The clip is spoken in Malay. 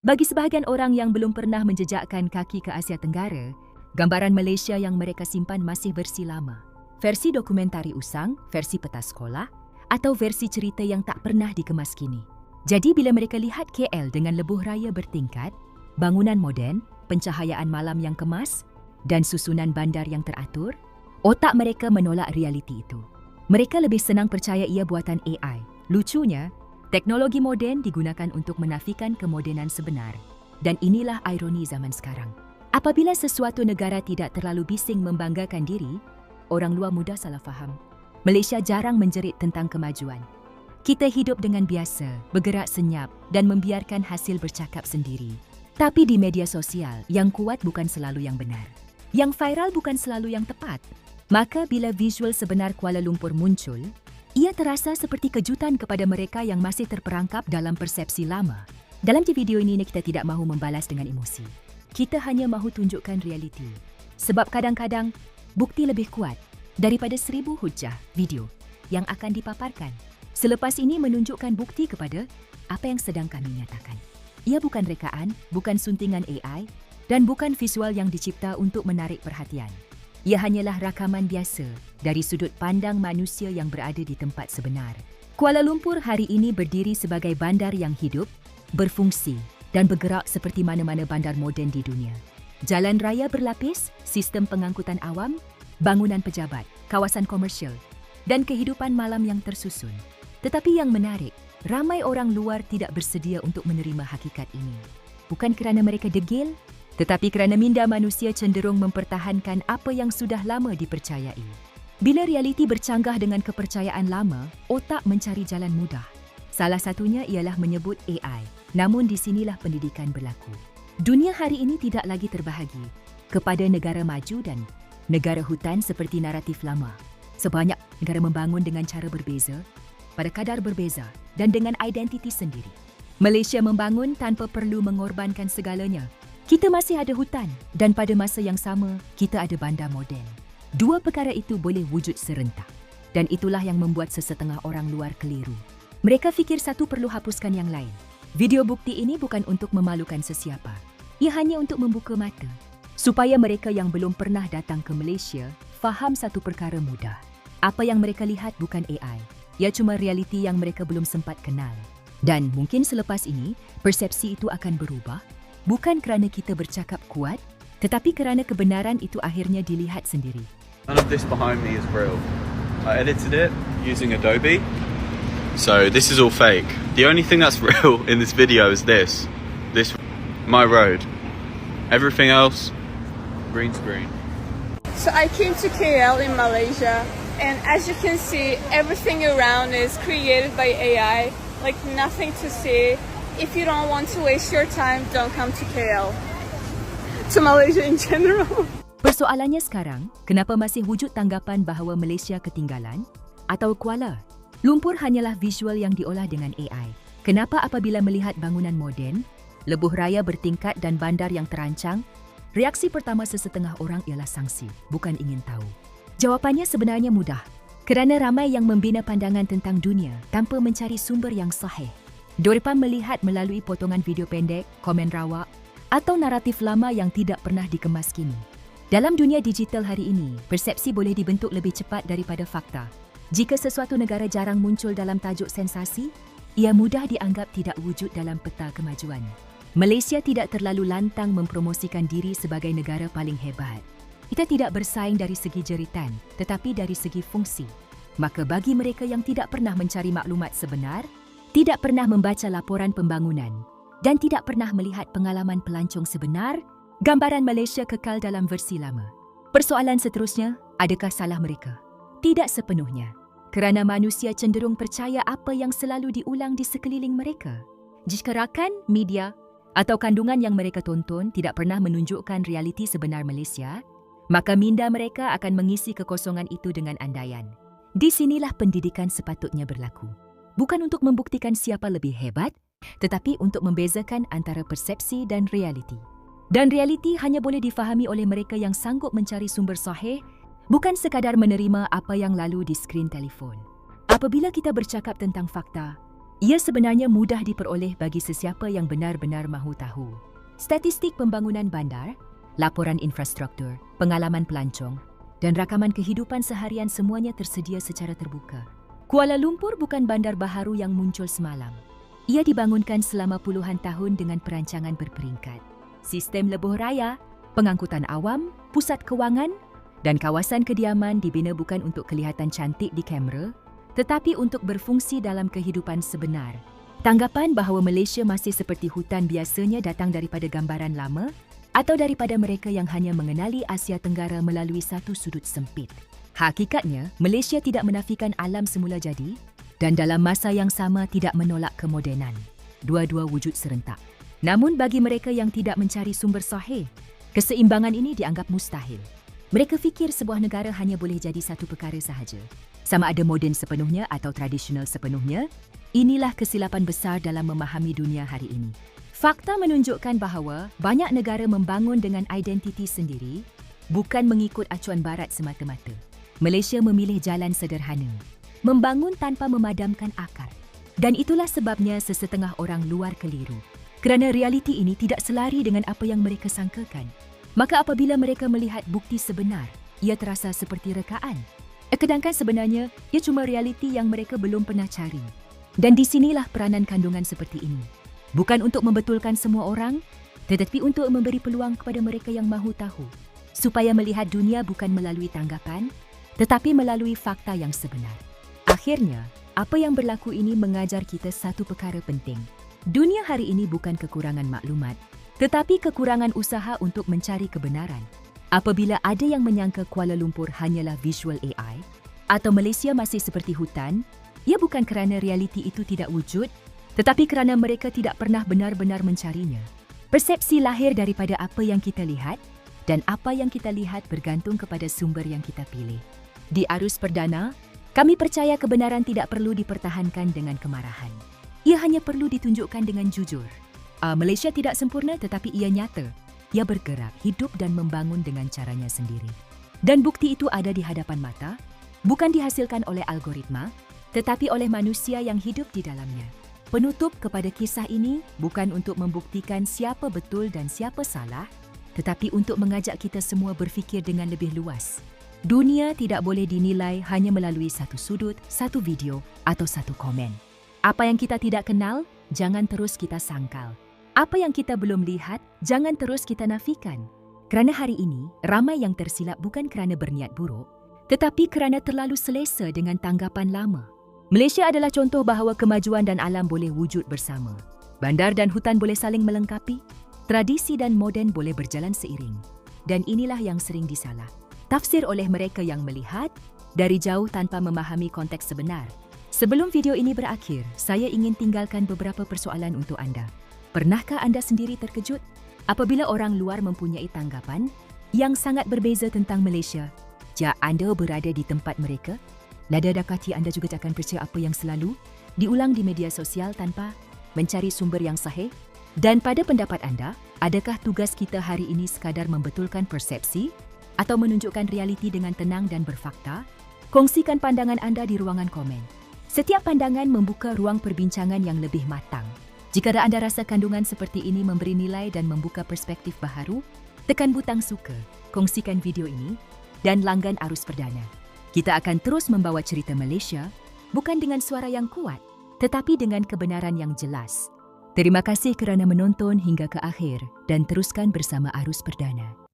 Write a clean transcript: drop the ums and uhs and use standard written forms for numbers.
Bagi sebahagian orang yang belum pernah menjejakkan kaki ke Asia Tenggara, gambaran Malaysia yang mereka simpan masih versi lama. Versi dokumentari usang, versi peta sekolah, atau versi cerita yang tak pernah dikemas kini. Jadi bila mereka lihat KL dengan lebuh raya bertingkat, bangunan moden, pencahayaan malam yang kemas, dan susunan bandar yang teratur, otak mereka menolak realiti itu. Mereka lebih senang percaya ia buatan AI. Lucunya, teknologi moden digunakan untuk menafikan kemodenan sebenar. Dan inilah ironi zaman sekarang. Apabila sesuatu negara tidak terlalu bising membanggakan diri, orang luar mudah salah faham. Malaysia jarang menjerit tentang kemajuan. Kita hidup dengan biasa, bergerak senyap dan membiarkan hasil bercakap sendiri. Tapi di media sosial, yang kuat bukan selalu yang benar. Yang viral bukan selalu yang tepat. Maka bila visual sebenar Kuala Lumpur muncul, ia terasa seperti kejutan kepada mereka yang masih terperangkap dalam persepsi lama. Dalam video ini kita tidak mahu membalas dengan emosi. Kita hanya mahu tunjukkan realiti. Sebab kadang-kadang, bukti lebih kuat daripada 1000 hujah video yang akan dipaparkan. Selepas ini menunjukkan bukti kepada apa yang sedang kami nyatakan. Ia bukan rekaan, bukan suntingan AI, dan bukan visual yang dicipta untuk menarik perhatian. Ia hanyalah rakaman biasa dari sudut pandang manusia yang berada di tempat sebenar. Kuala Lumpur hari ini berdiri sebagai bandar yang hidup, berfungsi dan bergerak seperti mana-mana bandar moden di dunia. Jalan raya berlapis, sistem pengangkutan awam, bangunan pejabat, kawasan komersial dan kehidupan malam yang tersusun. Tetapi yang menarik, ramai orang luar tidak bersedia untuk menerima hakikat ini. Bukan kerana mereka degil, tetapi kerana minda manusia cenderung mempertahankan apa yang sudah lama dipercayai. Bila realiti bercanggah dengan kepercayaan lama, otak mencari jalan mudah. Salah satunya ialah menyebut AI. Namun di sinilah pendidikan berlaku. Dunia hari ini tidak lagi terbahagi kepada negara maju dan negara hutan seperti naratif lama. Sebanyak negara membangun dengan cara berbeza, pada kadar berbeza dan dengan identiti sendiri. Malaysia membangun tanpa perlu mengorbankan segalanya. Kita masih ada hutan dan pada masa yang sama, kita ada bandar moden. Dua perkara itu boleh wujud serentak. Dan itulah yang membuat sesetengah orang luar keliru. Mereka fikir satu perlu hapuskan yang lain. Video bukti ini bukan untuk memalukan sesiapa. Ia hanya untuk membuka mata. Supaya mereka yang belum pernah datang ke Malaysia, faham satu perkara mudah. Apa yang mereka lihat bukan AI. Ia cuma realiti yang mereka belum sempat kenal. Dan mungkin selepas ini, persepsi itu akan berubah. Bukan kerana kita bercakap kuat, tetapi kerana kebenaran itu akhirnya dilihat sendiri. None of this behind me is real. I edited it using Adobe. So this is all fake. The only thing that's real in this video is this, my road. Everything else, green screen. So I came to KL in Malaysia, and as you can see, everything around is created by AI, like nothing to see. If you don't want to waste your time, don't come to KL. To Malaysia in general. Persoalannya sekarang, kenapa masih wujud tanggapan bahawa Malaysia ketinggalan? Atau Kuala Lumpur hanyalah visual yang diolah dengan AI? Kenapa apabila melihat bangunan moden, lebuh raya bertingkat dan bandar yang terancang, reaksi pertama sesetengah orang ialah sangsi, bukan ingin tahu? Jawapannya sebenarnya mudah. Kerana ramai yang membina pandangan tentang dunia tanpa mencari sumber yang sahih. Daripada melihat melalui potongan video pendek, komen rawak, atau naratif lama yang tidak pernah dikemas kini. Dalam dunia digital hari ini, persepsi boleh dibentuk lebih cepat daripada fakta. Jika sesuatu negara jarang muncul dalam tajuk sensasi, ia mudah dianggap tidak wujud dalam peta kemajuan. Malaysia tidak terlalu lantang mempromosikan diri sebagai negara paling hebat. Kita tidak bersaing dari segi jeritan, tetapi dari segi fungsi. Maka bagi mereka yang tidak pernah mencari maklumat sebenar, tidak pernah membaca laporan pembangunan dan tidak pernah melihat pengalaman pelancong sebenar, gambaran Malaysia kekal dalam versi lama. Persoalan seterusnya, adakah salah mereka? Tidak sepenuhnya, kerana manusia cenderung percaya apa yang selalu diulang di sekeliling mereka. Jika rakan, media atau kandungan yang mereka tonton tidak pernah menunjukkan realiti sebenar Malaysia, maka minda mereka akan mengisi kekosongan itu dengan andaian. Di sinilah pendidikan sepatutnya berlaku. Bukan untuk membuktikan siapa lebih hebat, tetapi untuk membezakan antara persepsi dan realiti. Dan realiti hanya boleh difahami oleh mereka yang sanggup mencari sumber sahih, bukan sekadar menerima apa yang lalu di skrin telefon. Apabila kita bercakap tentang fakta, Ia sebenarnya mudah diperoleh bagi sesiapa yang benar-benar mahu tahu. Statistik pembangunan bandar, laporan infrastruktur, pengalaman pelancong, dan rakaman kehidupan seharian semuanya tersedia secara terbuka. Kuala Lumpur bukan bandar baharu yang muncul semalam. Ia dibangunkan selama puluhan tahun dengan perancangan berperingkat. Sistem lebuh raya, pengangkutan awam, pusat kewangan, dan kawasan kediaman dibina bukan untuk kelihatan cantik di kamera, tetapi untuk berfungsi dalam kehidupan sebenar. Tanggapan bahawa Malaysia masih seperti hutan biasanya datang daripada gambaran lama atau daripada mereka yang hanya mengenali Asia Tenggara melalui satu sudut sempit. Hakikatnya, Malaysia tidak menafikan alam semula jadi dan dalam masa yang sama tidak menolak kemodenan. Dua-dua wujud serentak. Namun bagi mereka yang tidak mencari sumber sahih, keseimbangan ini dianggap mustahil. Mereka fikir sebuah negara hanya boleh jadi satu perkara sahaja. Sama ada moden sepenuhnya atau tradisional sepenuhnya, inilah kesilapan besar dalam memahami dunia hari ini. Fakta menunjukkan bahawa banyak negara membangun dengan identiti sendiri, bukan mengikut acuan barat semata-mata. Malaysia memilih jalan sederhana, membangun tanpa memadamkan akar. Dan itulah sebabnya sesetengah orang luar keliru. Kerana realiti ini tidak selari dengan apa yang mereka sangkakan. Maka apabila mereka melihat bukti sebenar, ia terasa seperti rekaan. Sedangkan sebenarnya, ia cuma realiti yang mereka belum pernah cari. Dan di sinilah peranan kandungan seperti ini. Bukan untuk membetulkan semua orang, tetapi untuk memberi peluang kepada mereka yang mahu tahu, supaya melihat dunia bukan melalui tanggapan, tetapi melalui fakta yang sebenar. Akhirnya, apa yang berlaku ini mengajar kita satu perkara penting. Dunia hari ini bukan kekurangan maklumat, tetapi kekurangan usaha untuk mencari kebenaran. Apabila ada yang menyangka Kuala Lumpur hanyalah visual AI atau Malaysia masih seperti hutan, ia bukan kerana realiti itu tidak wujud, tetapi kerana mereka tidak pernah benar-benar mencarinya. Persepsi lahir daripada apa yang kita lihat dan apa yang kita lihat bergantung kepada sumber yang kita pilih. Di arus perdana, kami percaya kebenaran tidak perlu dipertahankan dengan kemarahan. Ia hanya perlu ditunjukkan dengan jujur. Malaysia tidak sempurna tetapi ia nyata. Ia bergerak, hidup dan membangun dengan caranya sendiri. Dan bukti itu ada di hadapan mata, bukan dihasilkan oleh algoritma, tetapi oleh manusia yang hidup di dalamnya. Penutup kepada kisah ini bukan untuk membuktikan siapa betul dan siapa salah, tetapi untuk mengajak kita semua berfikir dengan lebih luas. Dunia tidak boleh dinilai hanya melalui satu sudut, satu video atau satu komen. Apa yang kita tidak kenal, jangan terus kita sangkal. Apa yang kita belum lihat, jangan terus kita nafikan. Kerana hari ini, ramai yang tersilap bukan kerana berniat buruk, tetapi kerana terlalu selesa dengan tanggapan lama. Malaysia adalah contoh bahawa kemajuan dan alam boleh wujud bersama. Bandar dan hutan boleh saling melengkapi, tradisi dan moden boleh berjalan seiring. Dan inilah yang sering disalah. Tafsir oleh mereka yang melihat dari jauh tanpa memahami konteks sebenar. Sebelum video ini berakhir, saya ingin tinggalkan beberapa persoalan untuk anda. Pernahkah anda sendiri terkejut apabila orang luar mempunyai tanggapan yang sangat berbeza tentang Malaysia? Jika anda berada di tempat mereka, nadadakah anda juga akan percaya apa yang selalu diulang di media sosial tanpa mencari sumber yang sahih? Dan pada pendapat anda, adakah tugas kita hari ini sekadar membetulkan persepsi atau menunjukkan realiti dengan tenang dan berfakta? Kongsikan pandangan anda di ruangan komen. Setiap pandangan membuka ruang perbincangan yang lebih matang. Jika anda rasa kandungan seperti ini memberi nilai dan membuka perspektif baharu, tekan butang suka, kongsikan video ini, dan langgan arus perdana. Kita akan terus membawa cerita Malaysia, bukan dengan suara yang kuat, tetapi dengan kebenaran yang jelas. Terima kasih kerana menonton hingga ke akhir dan teruskan bersama arus perdana.